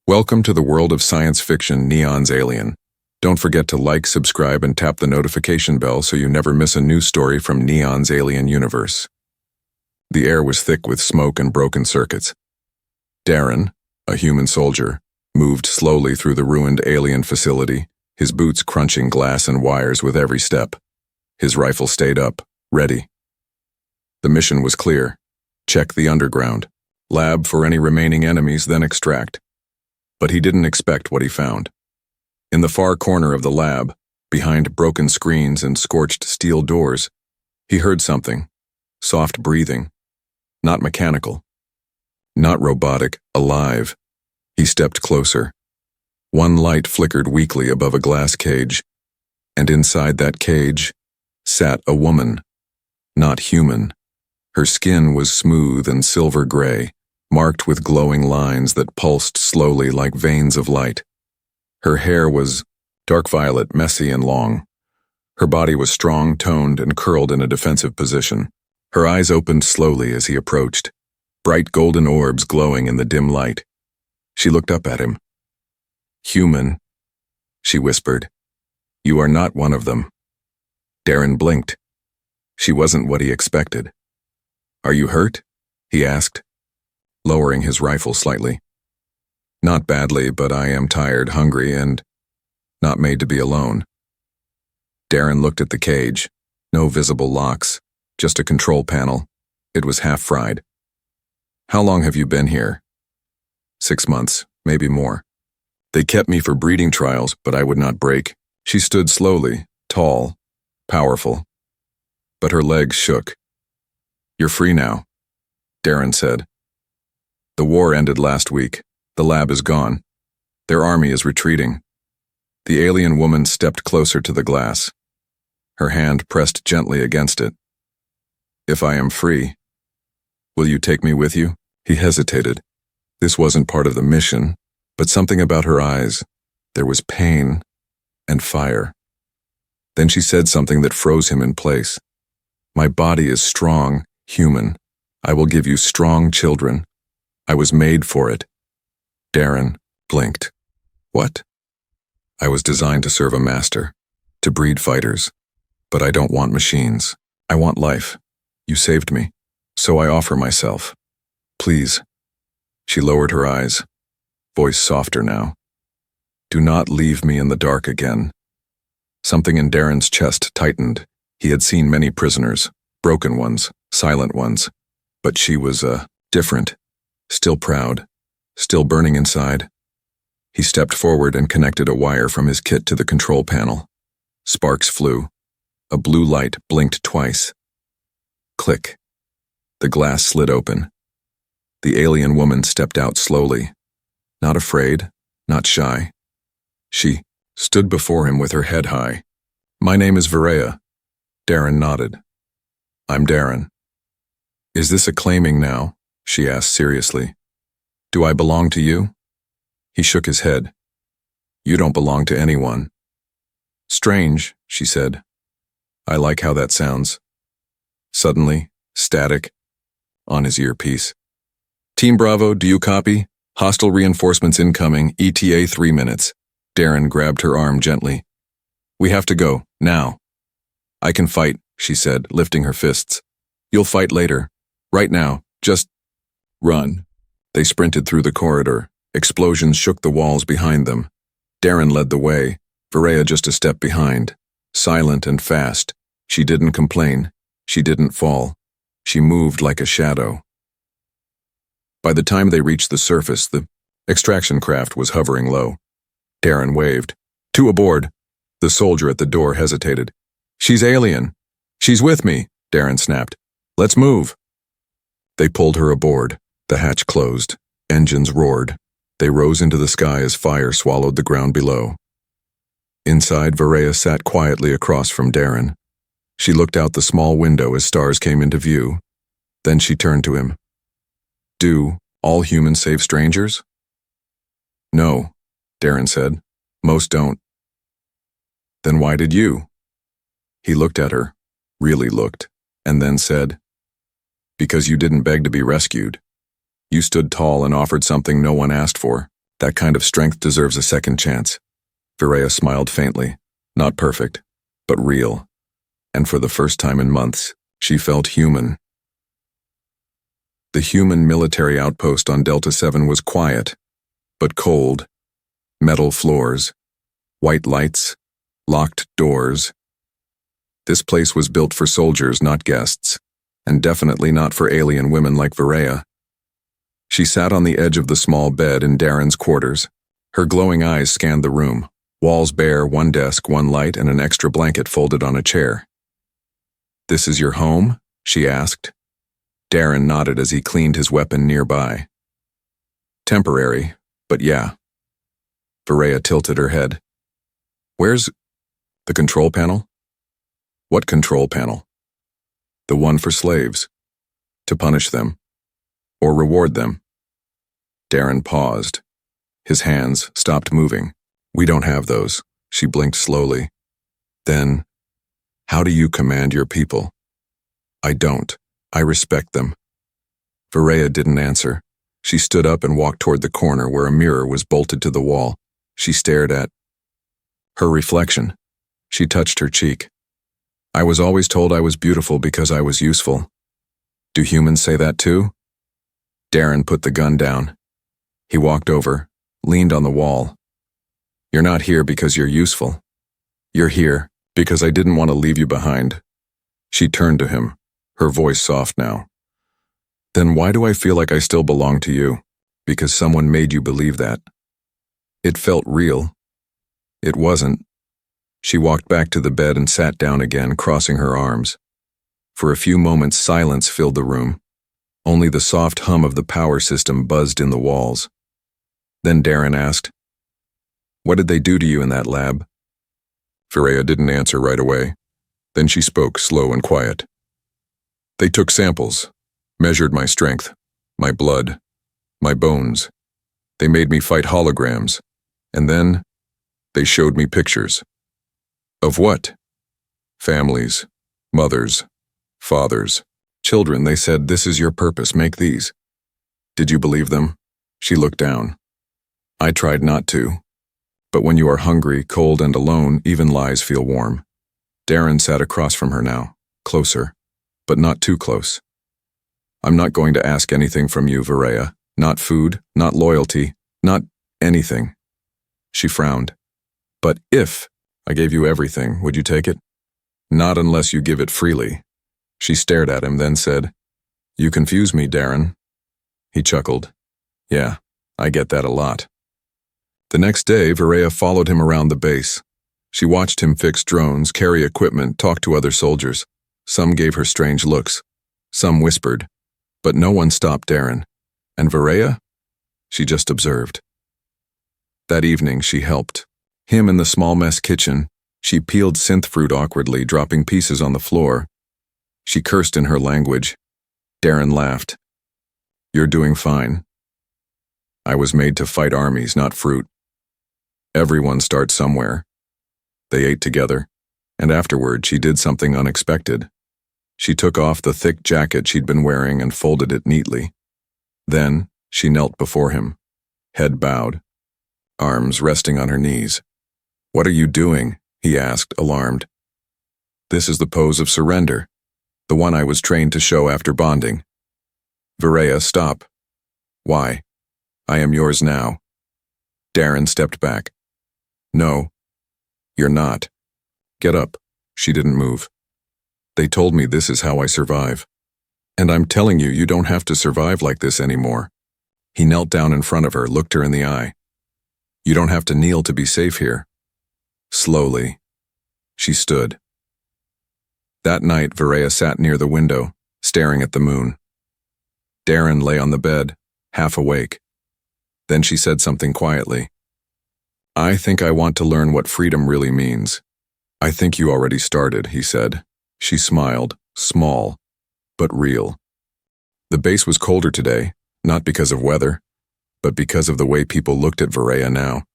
Welcome to the world of science fiction Neon's Alien. Don't forget to like, subscribe, and tap the notification bell so you never miss a new story from Neon's Alien universe. The air was thick with smoke and broken circuits. Darren, a human soldier, moved slowly through the ruined alien facility, his boots crunching glass and wires with every step. His rifle stayed up, ready. The mission was clear. Check the underground. Lab for any remaining enemies, then extract. But he didn't expect what he found. In the far corner of the lab, behind broken screens and scorched steel doors, he heard something. Soft breathing. Not mechanical. Not robotic, alive. He stepped closer. One light flickered weakly above a glass cage, and inside that cage sat a woman. Not human. Her skin was smooth and silver gray, marked with glowing lines that pulsed slowly like veins of light. Her hair was dark violet, messy and long. Her body was strong, toned, and curled in a defensive position. Her eyes opened slowly as he approached, bright golden orbs glowing in the dim light. She looked up at him. "Human," she whispered. "You are not one of them." Darren blinked. She wasn't what he expected. "Are you hurt?" he asked, lowering his rifle slightly. "Not badly, but I am tired, hungry, and not made to be alone." Darren looked at the cage. No visible locks, just a control panel. It was half fried. "How long have you been here?" 6 months, maybe more. "They kept me for breeding trials, but I would not break." She stood slowly, tall, powerful, but her legs shook. "You're free now," Darren said. "The war ended last week. The lab is gone. Their army is retreating." The alien woman stepped closer to the glass. Her hand pressed gently against it. "If I am free, will you take me with you?" He hesitated. This wasn't part of the mission, but something about her eyes. There was pain and fire. Then she said something that froze him in place. "My body is strong, human. I will give you strong children. I was made for it." Darren blinked. "What?" "I was designed to serve a master, to breed fighters. But I don't want machines. I want life. You saved me, so I offer myself. Please." She lowered her eyes, voice softer now. "Do not leave me in the dark again." Something in Darren's chest tightened. He had seen many prisoners, broken ones, silent ones. But she was, different. Still proud. Still burning inside. He stepped forward and connected a wire from his kit to the control panel. Sparks flew. A blue light blinked twice. Click. The glass slid open. The alien woman stepped out slowly. Not afraid, not shy. She stood before him with her head high. "My name is Varaya." Darren nodded. "I'm Darren." "Is this a claiming now?" she asked seriously. "Do I belong to you?" He shook his head. "You don't belong to anyone." "Strange," she said. "I like how that sounds." Suddenly, static, on his earpiece. "Team Bravo, do you copy? Hostile reinforcements incoming, ETA 3 minutes. Darren grabbed her arm gently. "We have to go, now." "I can fight," she said, lifting her fists. "You'll fight later. Right now, just run." They sprinted through the corridor. Explosions shook the walls behind them. Darren led the way, Varaya just a step behind. Silent and fast. She didn't complain. She didn't fall. She moved like a shadow. By the time they reached the surface, the extraction craft was hovering low. Darren waved. "Two aboard." The soldier at the door hesitated. "She's alien." "She's with me," Darren snapped. "Let's move." They pulled her aboard. The hatch closed. Engines roared. They rose into the sky as fire swallowed the ground below. Inside, Varaya sat quietly across from Darren. She looked out the small window as stars came into view. Then she turned to him. "Do all humans save strangers?" "No," Darren said. "Most don't." "Then why did you?" He looked at her, really looked, and then said, "Because you didn't beg to be rescued. You stood tall and offered something no one asked for. That kind of strength deserves a second chance. Viraya smiled faintly. Not perfect, but real. And for the first time in months, she felt human. The human military outpost on Delta 7 was quiet, but cold. Metal floors, white lights, locked doors. This place was built for soldiers, not guests, and definitely not for alien women like Viraya. She sat on the edge of the small bed in Darren's quarters. Her glowing eyes scanned the room. Walls bare, one desk, one light, and an extra blanket folded on a chair. "This is your home?" she asked. Darren nodded as he cleaned his weapon nearby. "Temporary, but yeah." Viraya tilted her head. "Where's the control panel?" "What control panel?" "The one for slaves. To punish them. Or reward them." Darren paused. His hands stopped moving. "We don't have those." She blinked slowly. "Then, how do you command your people?" "I don't. I respect them." Viraya didn't answer. She stood up and walked toward the corner where a mirror was bolted to the wall. She stared at her reflection. She touched her cheek. "I was always told I was beautiful because I was useful. Do humans say that too?" Darren put the gun down. He walked over, leaned on the wall. "You're not here because you're useful. You're here because I didn't want to leave you behind." She turned to him, her voice soft now. "Then why do I feel like I still belong to you? Because someone made you believe that." It felt real. It wasn't. She walked back to the bed and sat down again, crossing her arms. For a few moments, silence filled the room. Only the soft hum of the power system buzzed in the walls. Then Darren asked, "What did they do to you in that lab?" Viraya didn't answer right away. Then she spoke, slow and quiet. "They took samples, measured my strength, my blood, my bones. They made me fight holograms, and then they showed me pictures." "Of what?" "Families, mothers, fathers, children. They said, 'This is your purpose, make these.'" "Did you believe them?" She looked down. "I tried not to. But when you are hungry, cold, and alone, even lies feel warm." Darren sat across from her now, closer, but not too close. "I'm not going to ask anything from you, Viraya. Not food, not loyalty, not anything." She frowned. "But if I gave you everything, would you take it?" "Not unless you give it freely." She stared at him, then said, "You confuse me, Darren." He chuckled. "Yeah, I get that a lot." The next day, Viraya followed him around the base. She watched him fix drones, carry equipment, talk to other soldiers. Some gave her strange looks. Some whispered. But no one stopped Darren. And Viraya? She just observed. That evening, she helped. Him in the small mess kitchen. She peeled synth fruit awkwardly, dropping pieces on the floor. She cursed in her language. Darren laughed. "You're doing fine. I was made to fight armies, not fruit." Everyone starts somewhere. They ate together, and afterward she did something unexpected. She took off the thick jacket she'd been wearing and folded it neatly. Then she knelt before him, head bowed, arms resting on her knees. "What are you doing?" he asked, alarmed. "This is the pose of surrender, the one I was trained to show after bonding." "Viraya, stop." "Why? I am yours now." Darren stepped back. "No, you're not. Get up." She didn't move. "They told me this is how I survive. And I'm telling you, you don't have to survive like this anymore." He knelt down in front of her, looked her in the eye. "You don't have to kneel to be safe here." Slowly, she stood. That night, Viraya sat near the window, staring at the moon. Darren lay on the bed, half awake. Then she said something quietly. "I think I want to learn what freedom really means." "I think you already started," he said. She smiled, small, but real. The base was colder today, not because of weather, but because of the way people looked at Viraya now.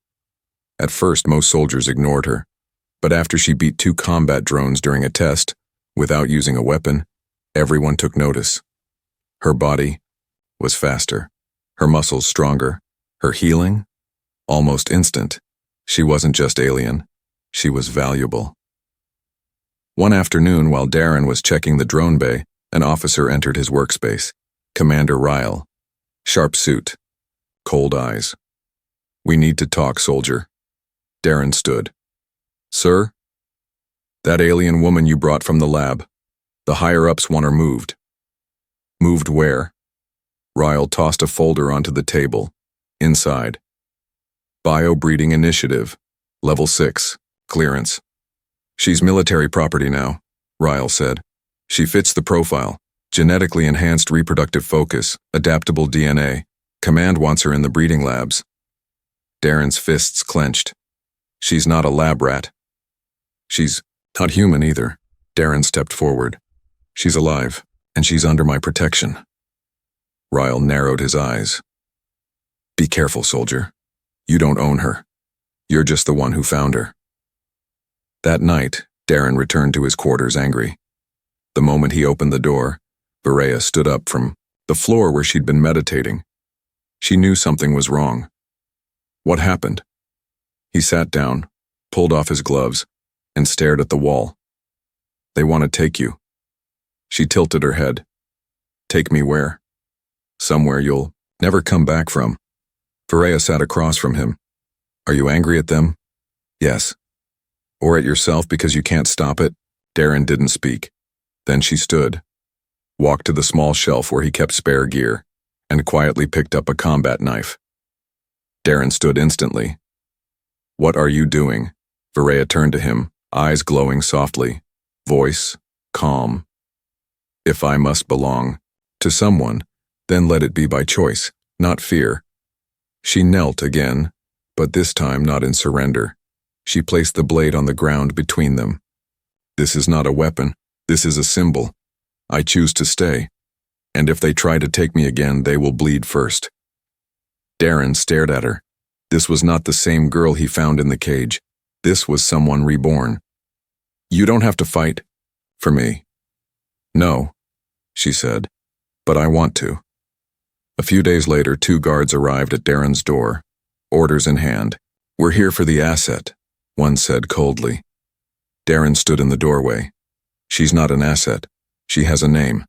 At first, most soldiers ignored her, but after she beat 2 combat drones during a test, without using a weapon, everyone took notice. Her body was faster, her muscles stronger, her healing almost instant. She wasn't just alien. She was valuable. One afternoon, while Darren was checking the drone bay, an officer entered his workspace. Commander Ryle. Sharp suit. Cold eyes. "We need to talk, soldier." Darren stood. "Sir?" "That alien woman you brought from the lab. The higher-ups want her moved." "Moved where?" Ryle tossed a folder onto the table. Inside. "Bio-breeding initiative. Level 6. Clearance." "She's military property now," Ryle said. "She fits the profile. Genetically enhanced reproductive focus, adaptable DNA. Command wants her in the breeding labs." Darren's fists clenched. "She's not a lab rat." "She's not human either." Darren stepped forward. "She's alive, and she's under my protection." Ryle narrowed his eyes. "Be careful, soldier. You don't own her. You're just the one who found her." That night, Darren returned to his quarters angry. The moment he opened the door, Berea stood up from the floor where she'd been meditating. She knew something was wrong. What happened? He sat down, pulled off his gloves, and stared at the wall. "They want to take you." She tilted her head. "Take me where?" "Somewhere you'll never come back from." Berea sat across from him. "Are you angry at them?" "Yes." "Or at yourself because you can't stop it?" Darren didn't speak. Then she stood, walked to the small shelf where he kept spare gear, and quietly picked up a combat knife. Darren stood instantly. "What are you doing?" Berea turned to him, eyes glowing softly, voice calm. "If I must belong to someone, then let it be by choice, not fear." She knelt again, but this time not in surrender. She placed the blade on the ground between them. "This is not a weapon. This is a symbol. I choose to stay. And if they try to take me again, they will bleed first." Darren stared at her. This was not the same girl he found in the cage. This was someone reborn. "You don't have to fight. For me." "No," she said, "but I want to." A few days later, 2 guards arrived at Darren's door, orders in hand. "We're here for the asset," one said coldly. Darren stood in the doorway. "She's not an asset. She has a name.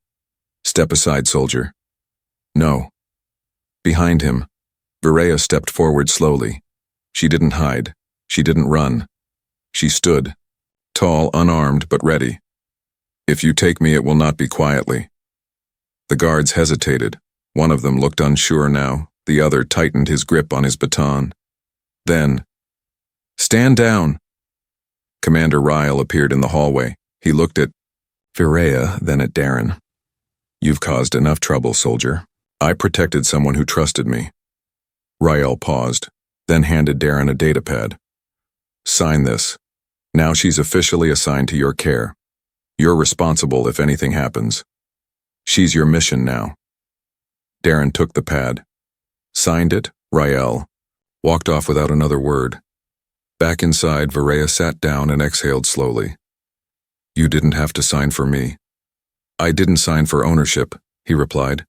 Step aside, soldier." "No." Behind him, Berea stepped forward slowly. She didn't hide. She didn't run. She stood, tall, unarmed, but ready. "If you take me, it will not be quietly." The guards hesitated. One of them looked unsure now. The other tightened his grip on his baton. Then, "Stand down!" Commander Ryle appeared in the hallway. He looked at Berea, then at Darren. "You've caused enough trouble, soldier. I protected someone who trusted me." Ryle paused, then handed Darren a datapad. "Sign this. Now she's officially assigned to your care. You're responsible if anything happens. She's your mission now." Darren took the pad, signed it, Ryle, walked off without another word. Back inside, Berea sat down and exhaled slowly. "You didn't have to sign for me." "I didn't sign for ownership," he replied.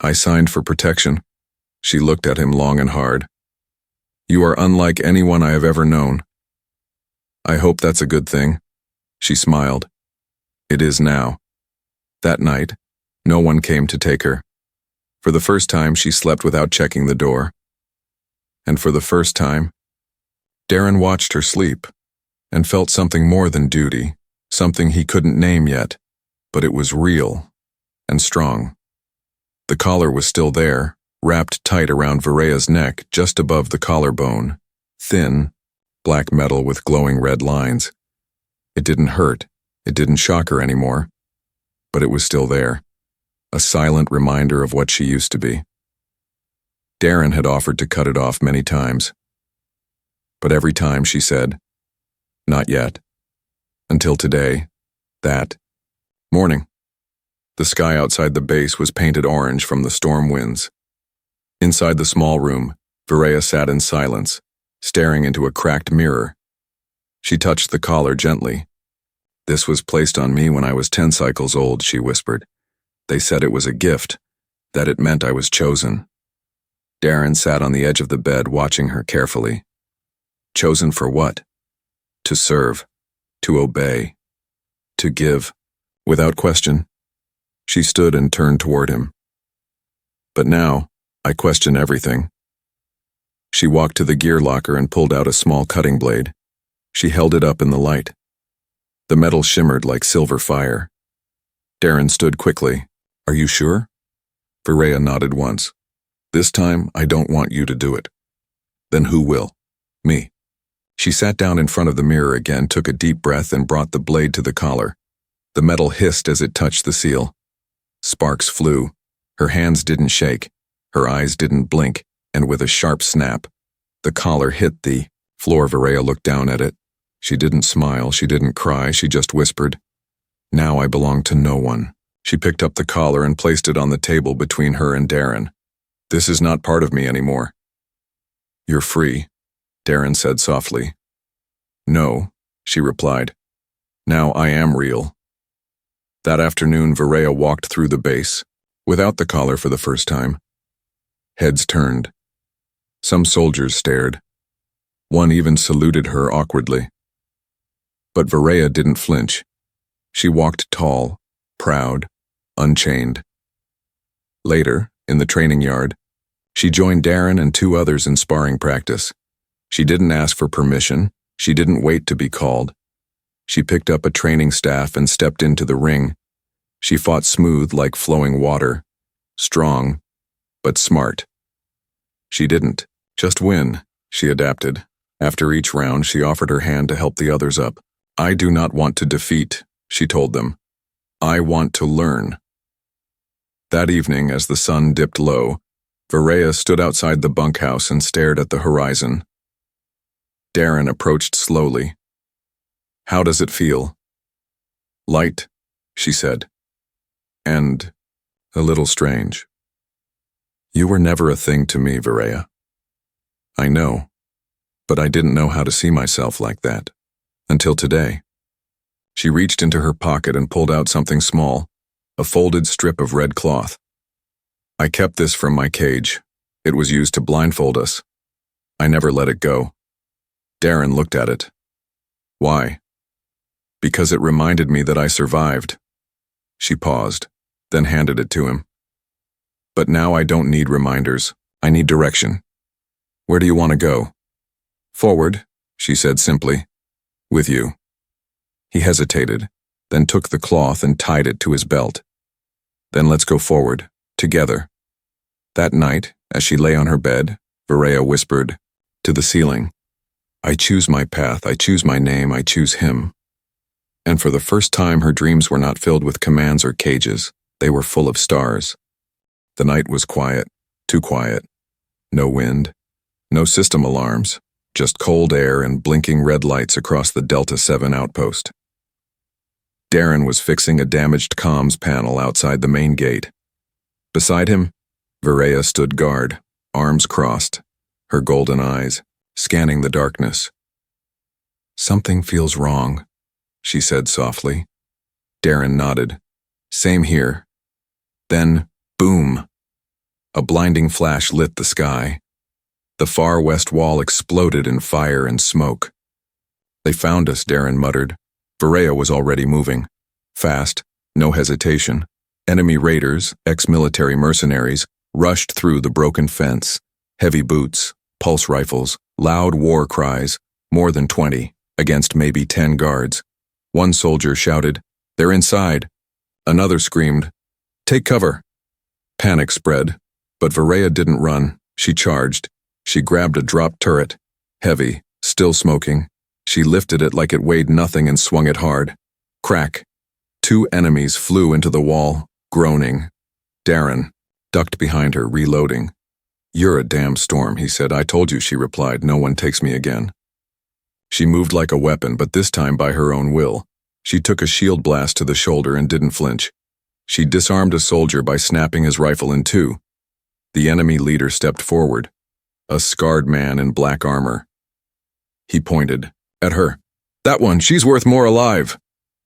"I signed for protection." She looked at him long and hard. "You are unlike anyone I have ever known." "I hope that's a good thing." She smiled. "It is now." That night, no one came to take her. For the first time, she slept without checking the door. And for the first time, Darren watched her sleep and felt something more than duty, something he couldn't name yet, but it was real and strong. The collar was still there, wrapped tight around Berea's neck just above the collarbone, thin, black metal with glowing red lines. It didn't hurt, it didn't shock her anymore, but it was still there. A silent reminder of what she used to be. Darren had offered to cut it off many times. But every time she said, "Not yet." Until today, that morning. The sky outside the base was painted orange from the storm winds. Inside the small room, Berea sat in silence, staring into a cracked mirror. She touched the collar gently. "This was placed on me when I was 10 cycles old," she whispered. "They said it was a gift, that it meant I was chosen." Darren sat on the edge of the bed watching her carefully. Chosen for what? To serve, to obey, to give, without question. She stood and turned toward him. But now, I question everything. She walked to the gear locker and pulled out a small cutting blade. She held it up in the light. The metal shimmered like silver fire. Darren stood quickly. Are you sure? Varela nodded once. This time, I don't want you to do it. Then who will? Me. She sat down in front of the mirror again, took a deep breath, and brought the blade to the collar. The metal hissed as it touched the seal. Sparks flew. Her hands didn't shake. Her eyes didn't blink, and with a sharp snap, the collar hit the floor. Varela looked down at it. She didn't smile, she didn't cry, she just whispered, "Now I belong to no one." She picked up the collar and placed it on the table between her and Darren. "This is not part of me anymore." "You're free," Darren said softly. "No," she replied. "Now I am real." That afternoon, Varela walked through the base, without the collar for the first time. Heads turned. Some soldiers stared. One even saluted her awkwardly. But Varela didn't flinch. She walked tall, proud, unchained. Later, in the training yard, she joined Darren and 2 others in sparring practice. She didn't ask for permission. She didn't wait to be called. She picked up a training staff and stepped into the ring. She fought smooth like flowing water, strong, but smart. She didn't just win, she adapted. After each round, she offered her hand to help the others up. "I do not want to defeat," she told them. "I want to learn." That evening, as the sun dipped low, Varela stood outside the bunkhouse and stared at the horizon. Darren approached slowly. "How does it feel?" "Light," she said. "And a little strange." "You were never a thing to me, Varela." "I know, but I didn't know how to see myself like that. Until today." She reached into her pocket and pulled out something small, a folded strip of red cloth. "I kept this from my cage. It was used to blindfold us. I never let it go." Darren looked at it. "Why?" "Because it reminded me that I survived." She paused, then handed it to him. "But now I don't need reminders. I need direction. Where do you want to go?" "Forward," she said simply. "With you." He hesitated, then took the cloth and tied it to his belt. "Then let's go forward, together." That night, as she lay on her bed, Varela whispered, to the ceiling, "I choose my path, I choose my name, I choose him." And for the first time, her dreams were not filled with commands or cages. They were full of stars. The night was quiet, too quiet. No wind, no system alarms, just cold air and blinking red lights across the Delta 7 outpost. Darren was fixing a damaged comms panel outside the main gate. Beside him, Varela stood guard, arms crossed, her golden eyes scanning the darkness. "Something feels wrong," she said softly. Darren nodded. "Same here." Then, boom! A blinding flash lit the sky. The far west wall exploded in fire and smoke. "They found us," Darren muttered. Varela was already moving. Fast, no hesitation. Enemy raiders, ex-military mercenaries, rushed through the broken fence. Heavy boots, pulse rifles, loud war cries, more than 20, against maybe 10 guards. One soldier shouted, "They're inside." Another screamed, "Take cover." Panic spread, but Varela didn't run. She charged. She grabbed a drop turret, heavy, still smoking. She lifted it like it weighed nothing and swung it hard. Crack. 2 enemies flew into the wall, groaning. Darren ducked behind her, reloading. "You're a damn storm," he said. "I told you," she replied. "No one takes me again." She moved like a weapon, but this time by her own will. She took a shield blast to the shoulder and didn't flinch. She disarmed a soldier by snapping his rifle in 2. The enemy leader stepped forward, a scarred man in black armor. He pointed at her. "That one, she's worth more alive."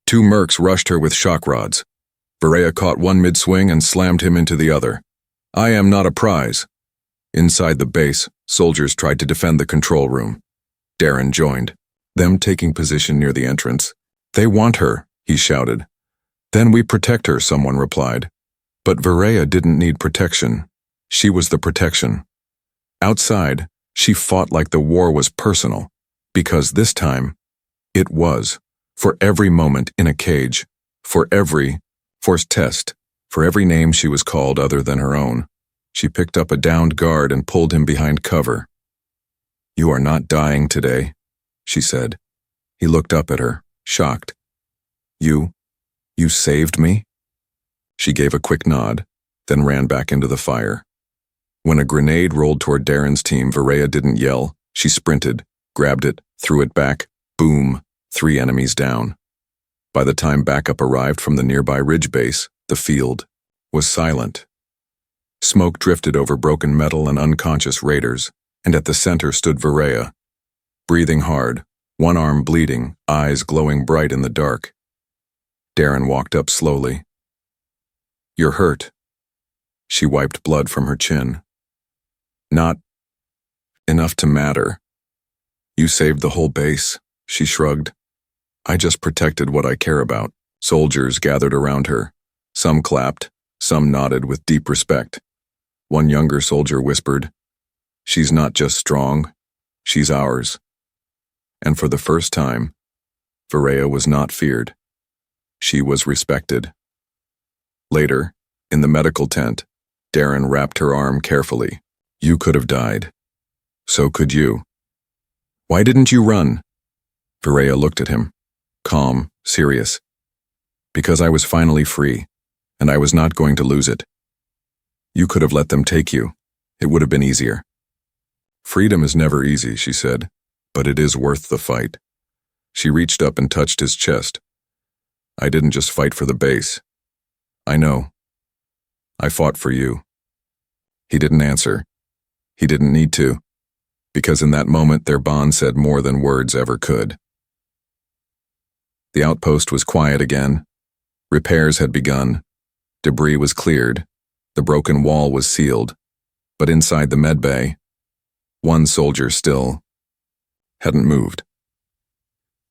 2 mercs rushed her with shock rods. Varela caught one mid-swing and slammed him into the other. "I am not a prize." Inside the base, soldiers tried to defend the control room. Darren joined, them taking position near the entrance. "They want her," he shouted. "Then we protect her," someone replied. But Varaya didn't need protection. She was the protection. Outside, she fought like the war was personal, because this time, it was. For every moment in a cage, for every forced test, for every name she was called other than her own, she picked up a downed guard and pulled him behind cover. "You are not dying today," she said. He looked up at her, shocked. You saved me?" She gave a quick nod, then ran back into the fire. When a grenade rolled toward Darren's team, Varaya didn't yell. She sprinted, grabbed it, threw it back. Boom, 3 enemies down. By the time backup arrived from the nearby ridge base, the field was silent. Smoke drifted over broken metal and unconscious raiders, and at the center stood Varaya, breathing hard, one arm bleeding, eyes glowing bright in the dark. Darren walked up slowly. "You're hurt." She wiped blood from her chin. "Not enough to matter." "You saved the whole base," she shrugged. "I just protected what I care about." Soldiers gathered around her. Some clapped, some nodded with deep respect. One younger soldier whispered, "She's not just strong, she's ours." And for the first time, Varaya was not feared. She was respected. Later, in the medical tent, Darren wrapped her arm carefully. "You could have died. So could you. Why didn't you run?" Varaya looked at him, calm, serious. "Because I was finally free, and I was not going to lose it. You could have let them take you. It would have been easier." "Freedom is never easy," she said, "but it is worth the fight." She reached up and touched his chest. "I didn't just fight for the base. I know. I fought for you." He didn't answer. He didn't need to, because in that moment their bond said more than words ever could. The outpost was quiet again. Repairs had begun. Debris was cleared. The broken wall was sealed. But inside the medbay, one soldier still hadn't moved.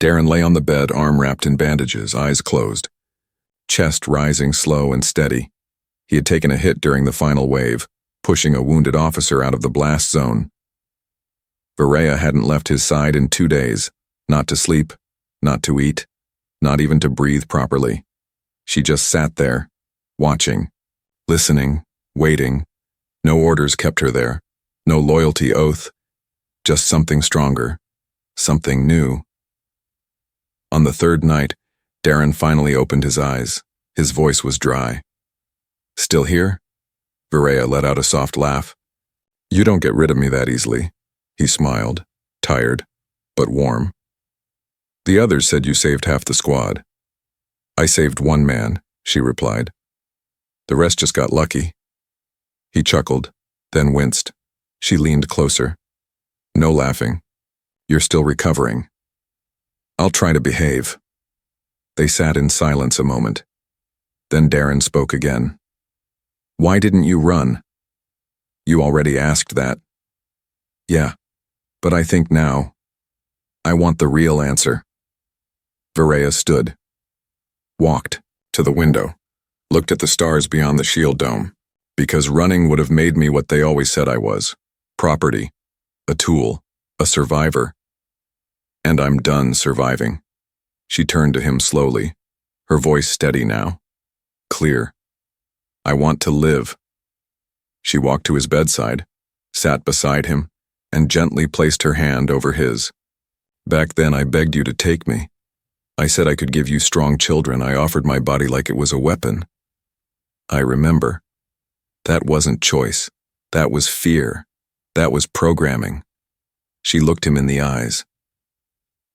Darren lay on the bed, arm wrapped in bandages, eyes closed, chest rising slow and steady. He had taken a hit during the final wave, pushing a wounded officer out of the blast zone. Varaya hadn't left his side in 2 days, not to sleep, not to eat, not even to breathe properly. She just sat there, watching, listening, waiting. No orders kept her there, no loyalty oath, just something stronger, something new. On the 3rd night, Darren finally opened his eyes. His voice was dry. "Still here?" Varaya let out a soft laugh. "You don't get rid of me that easily." He smiled, tired, but warm. "The others said you saved half the squad." "I saved 1 man," she replied. "The rest just got lucky." He chuckled, then winced. She leaned closer. "No laughing. You're still recovering." "I'll try to behave." They sat in silence a moment. Then Darren spoke again. "Why didn't you run?" "You already asked that." "Yeah, but I think now, I want the real answer." Varaya stood, walked to the window, looked at the stars beyond the shield dome. "Because running would have made me what they always said I was. Property, a tool, a survivor. And I'm done surviving." She turned to him slowly, her voice steady now, clear. "I want to live." She walked to his bedside, sat beside him, and gently placed her hand over his. "Back then I begged you to take me. I said I could give you strong children. I offered my body like it was a weapon. I remember. That wasn't choice. That was fear. That was programming." She looked him in the eyes.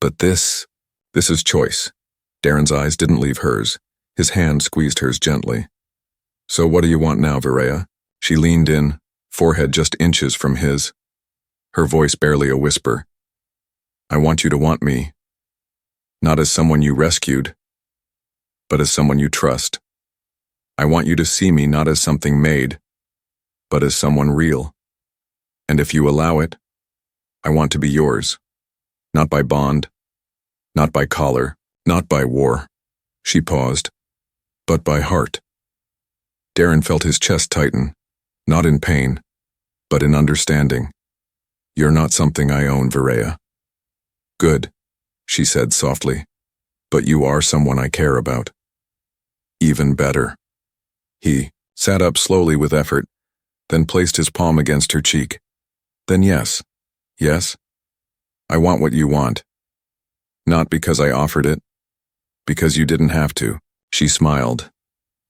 "But this is choice." Darren's eyes didn't leave hers. His hand squeezed hers gently. "So what do you want now, Varaya?" She leaned in, forehead just inches from his, her voice barely a whisper. "I want you to want me, not as someone you rescued, but as someone you trust. I want you to see me not as something made, but as someone real." And if you allow it, I want to be yours. Not by bond, not by collar, not by war. She paused, but by heart. Darren felt his chest tighten, not in pain, but in understanding. You're not something I own, Varela. Good, she said softly, but you are someone I care about. Even better. He sat up slowly with effort, then placed his palm against her cheek. Then yes, I want what you want. Not because I offered it, because you didn't have to. She smiled,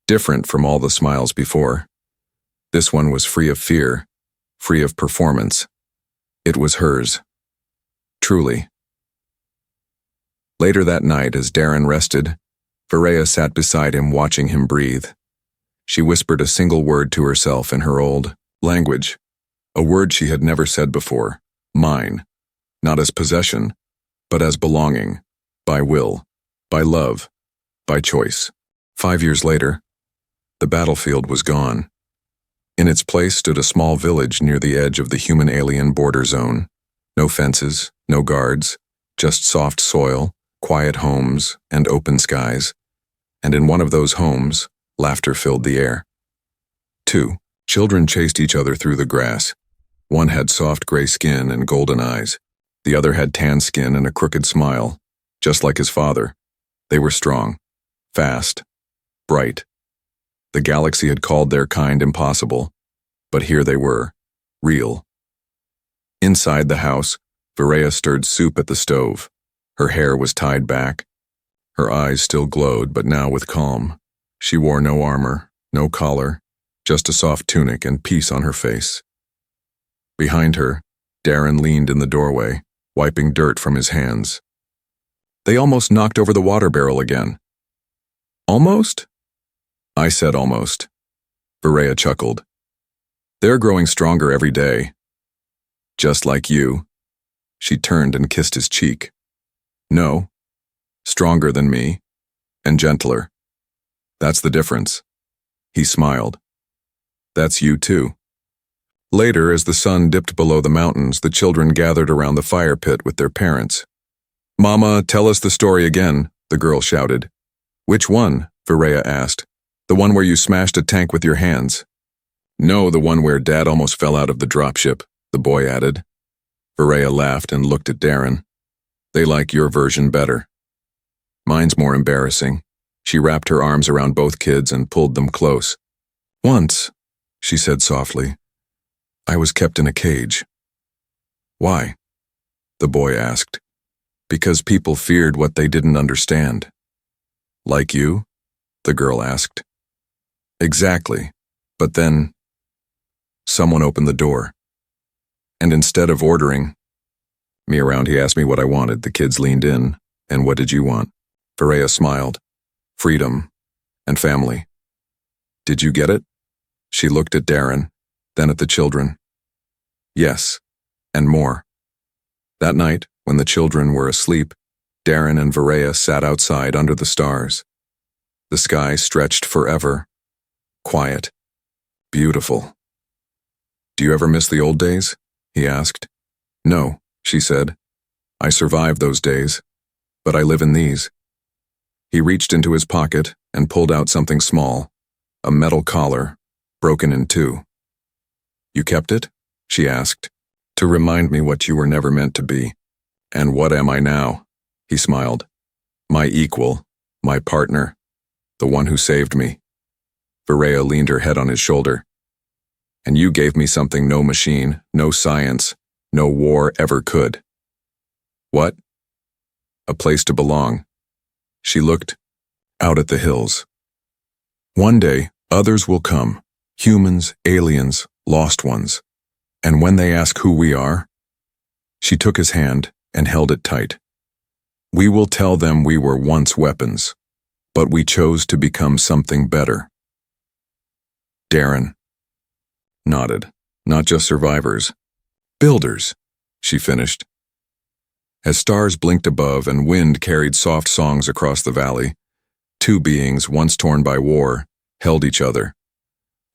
different from all the smiles before. This one was free of fear, free of performance. It was hers. Truly. Later that night, as Darren rested, Varela sat beside him watching him breathe. She whispered a single word to herself in her old language, a word she had never said before, mine, not as possession, but as belonging, by will, by love, by choice. 5 years later, the battlefield was gone. In its place stood a small village near the edge of the human-alien border zone. No fences, no guards, just soft soil, quiet homes, and open skies. And in one of those homes, laughter filled the air. 2 children chased each other through the grass. One had soft gray skin and golden eyes. The other had tan skin and a crooked smile, just like his father. They were strong, fast, bright. The galaxy had called their kind impossible, but here they were, real. Inside the house, Varela stirred soup at the stove. Her hair was tied back. Her eyes still glowed, but now with calm. She wore no armor, no collar, just a soft tunic and peace on her face. Behind her, Darren leaned in the doorway, wiping dirt from his hands. They almost knocked over the water barrel again. Almost? I said almost. Varela chuckled. They're growing stronger every day. Just like you. She turned and kissed his cheek. No. Stronger than me. And gentler. That's the difference. He smiled. That's you too. Later, as the sun dipped below the mountains, the children gathered around the fire pit with their parents. Mama, tell us the story again, the girl shouted. Which one? Varela asked. The one where you smashed a tank with your hands. No, the one where Dad almost fell out of the dropship, the boy added. Varela laughed and looked at Darren. They like your version better. Mine's more embarrassing. She wrapped her arms around both kids and pulled them close. Once, she said softly, I was kept in a cage. Why? The boy asked. Because people feared what they didn't understand. Like you? The girl asked. Exactly. But then, someone opened the door. And instead of ordering me around, he asked me what I wanted. The kids leaned in. And what did you want? Varela smiled. Freedom and family. Did you get it? She looked at Darren, then at the children. Yes, and more. That night, when the children were asleep, Darren and Varela sat outside under the stars. The sky stretched forever. Quiet. Beautiful. Do you ever miss the old days? He asked. No, she said. I survived those days, but I live in these. He reached into his pocket and pulled out something small, a metal collar, broken in 2. You kept it? She asked. To remind me what you were never meant to be. And what am I now? He smiled. My equal, my partner, the one who saved me. Varela leaned her head on his shoulder. And you gave me something no machine, no science, no war ever could. What? A place to belong. She looked out at the hills. One day, others will come, humans, aliens, lost ones. And when they ask who we are, she took his hand and held it tight. We will tell them we were once weapons, but we chose to become something better. Darren nodded. Not just survivors. Builders, she finished. As stars blinked above and wind carried soft songs across the valley, 2 beings once torn by war held each other.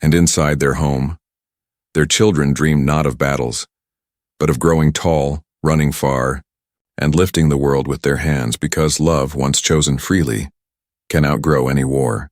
And inside their home, their children dreamed not of battles, but of growing tall, running far, and lifting the world with their hands because love, once chosen freely, can outgrow any war.